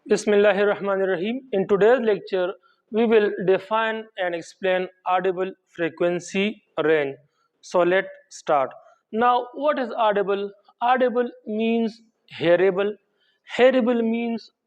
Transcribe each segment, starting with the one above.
Bismillahirrahmanirrahim. In today's lecture, we will define and explain audible frequency range. So let's start. Now, what is audible? Audible means hearable. Hearable means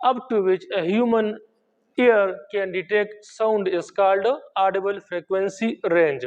up to which a human ear can detect sound is called audible frequency range.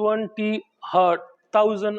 20,000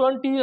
20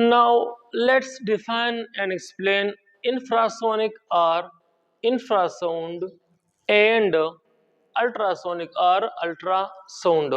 Now let's define and explain infrasonic or infrasound and ultrasonic or ultrasound.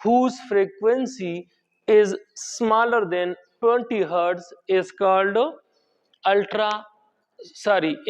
whose frequency is smaller than 20 hertz is called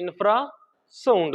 infrasound.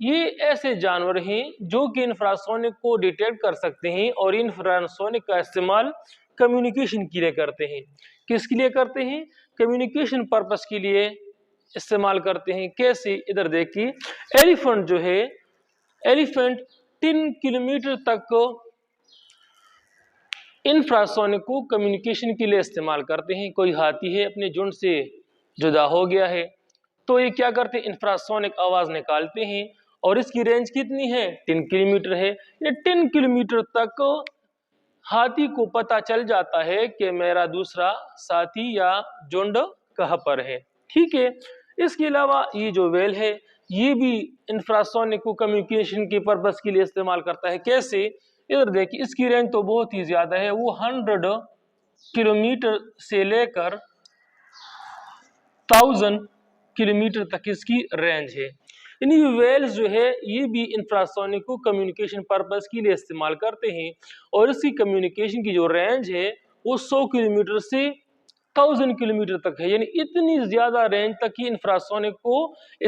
یہ ایسے جانور ہیں جو کہ انفراسونک کو detect کر سکتے ہیں اور انفراسونک کا استعمال کمیونیکیشن کے لیے کرتے ہیں. کس کے لیے کرتے ہیں؟ کمیونیکیشن پرپس کے لیے استعمال کرتے ہیں. کیسے؟ ادھر دیکھیے، ایلیفنٹ جو ہے، ایلیفنٹ 10 کلومیٹر تک انفراسونک کو کمیونیکیشن کے لیے استعمال کرتے ہیں. کوئی ہاتھی ہے اپنے جھنڈ سے جدا ہو گیا ہے تو یہ کیا کرتے ہیں؟ انفراسونک آواز نکالتے ہیں اور اس کی رینج کتنی ہے؟ 10 کلومیٹر ہے. یہ 10 کلومیٹر تک ہاتھی کو پتا چل جاتا ہے کہ میرا دوسرا ساتھی یا جھنڈ کہاں پر ہے. ٹھیک ہے. اس کے علاوہ یہ جو ویل ہے یہ بھی انفراسونک کو کمیونیکیشن کے پرپس کے لیے استعمال کرتا ہے. کیسے؟ ادھر دیکھیے، اس کی رینج تو بہت ہی زیادہ ہے، وہ 100 کلومیٹر سے لے کر 1000 کلومیٹر تک اس کی رینج ہے. یعنی ویلز جو ہے یہ بھی انفراسونک کو کمیونیکیشن پرپس کے لیے استعمال کرتے ہیں اور اس کی کمیونیکیشن کی جو رینج ہے وہ 100 کلومیٹر سے 1000 کلومیٹر تک ہے. یعنی اتنی زیادہ رینج تک ہی انفراسونک کو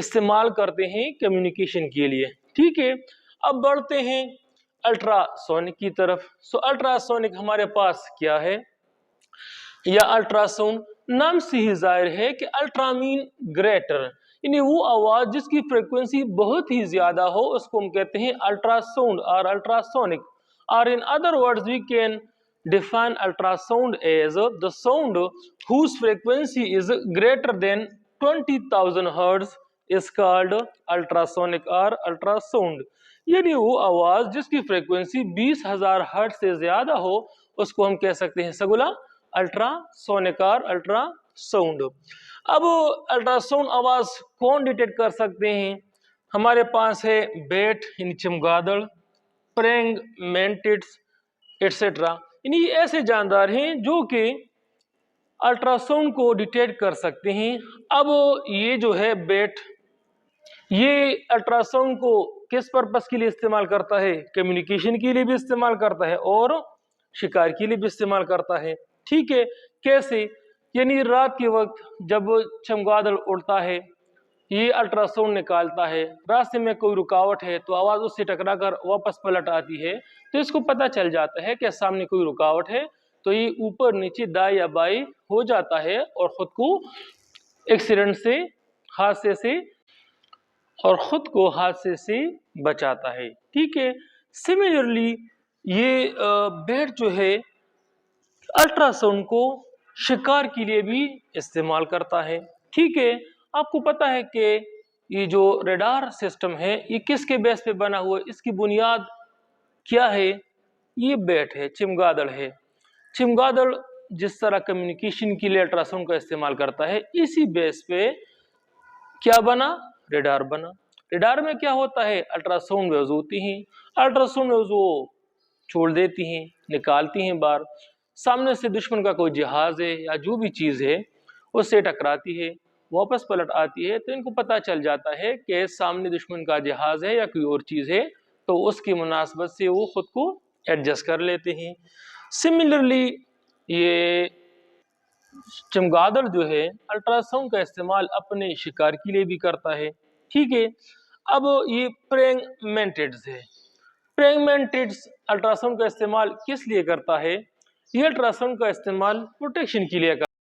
استعمال کرتے ہیں کمیونیکیشن کے لیے. ٹھیک ہے. اب بڑھتے ہیں الٹرا سونک کی طرف. الٹرا سونک ہمارے پاس کیا ہے؟ یا الٹرا ساؤنڈ نام سے ہی ظاہر ہے کہ الٹرا مین گریٹر، یعنی وہ آواز جس کی فریکوینسی بہت ہی زیادہ ہو اس کو ہم کہتے ہیں الٹرا ساؤنڈ اور الٹرا سونک. اور in other words we can define ultrasound as the sound whose frequency is greater than 20,000 hertz is called ultrasonic or ultrasound. یعنی وہ آواز جس کی فریکوینسی 20,000 ہرٹز سے زیادہ ہو اس کو ہم کہہ سکتے ہیں سگولا الٹرا سونک اور الٹرا ساؤنڈ. اب الٹرا ساؤنڈ آواز کون ڈیٹیکٹ کر سکتے ہیں؟ ہمارے پاس ہے بیٹ یعنی چمگادڑ، پرینگ مینٹڈز ایٹسٹرا. یعنی یہ ایسے جاندار ہیں جو کہ الٹرا ساؤنڈ کو ڈیٹیکٹ کر سکتے ہیں. اب یہ جو ہے بیٹ، یہ الٹرا ساؤنڈ کو کس پرپس کے لیے استعمال کرتا ہے؟ کمیونیکیشن کے لیے بھی استعمال کرتا ہے اور شکار کے لیے بھی استعمال کرتا ہے. ٹھیک ہے. کیسے؟ یعنی رات کے وقت جب چمگادڑ اڑتا ہے یہ الٹرا ساؤنڈ نکالتا ہے، راستے میں کوئی رکاوٹ ہے تو آواز اس سے ٹکرا کر واپس پلٹ آتی ہے تو اس کو پتہ چل جاتا ہے کہ سامنے کوئی رکاوٹ ہے تو یہ اوپر نیچے دائیں یا بائیں ہو جاتا ہے اور خود کو ایکسیڈنٹ سے، حادثے سے بچاتا ہے. ٹھیک ہے. سملرلی یہ بیٹ جو ہے الٹرا ساؤنڈ کو شکار کے لیے بھی استعمال کرتا ہے. ٹھیک ہے. آپ کو پتا ہے کہ یہ جو ریڈار سسٹم ہے یہ کس کے بیس پہ بنا ہوا ہے؟ اس کی بنیاد کیا ہے؟ یہ بیٹ ہے، چمگادڑ ہے. چمگادڑ جس طرح کمیونیکیشن کے لیے الٹرا ساؤنڈ کا استعمال کرتا ہے اسی بیس پہ کیا بنا؟ ریڈار بنا. ریڈار میں کیا ہوتا ہے؟ الٹرا ساؤنڈ ویوز ہوتی ہیں. الٹرا ساؤنڈ ویوز وہ چھوڑ دیتی ہیں، نکالتی ہیں باہر، سامنے سے دشمن کا کوئی جہاز ہے یا جو بھی چیز ہے اس سے ٹکراتی ہے، واپس پلٹ آتی ہے تو ان کو پتہ چل جاتا ہے کہ سامنے دشمن کا جہاز ہے یا کوئی اور چیز ہے تو اس کی مناسبت سے وہ خود کو ایڈجسٹ کر لیتے ہیں. سملرلی یہ چمگادڑ جو ہے الٹرا ساؤنڈ کا استعمال اپنے شکار کے لیے بھی کرتا ہے. ٹھیک ہے. اب یہ پرینگ مینٹڈز ہے. پرینگ مینٹڈز الٹرا ساؤنڈ کا استعمال کس لیے کرتا ہے؟ یہ الٹرا ساؤنڈ کا استعمال پروٹیکشن کے لیے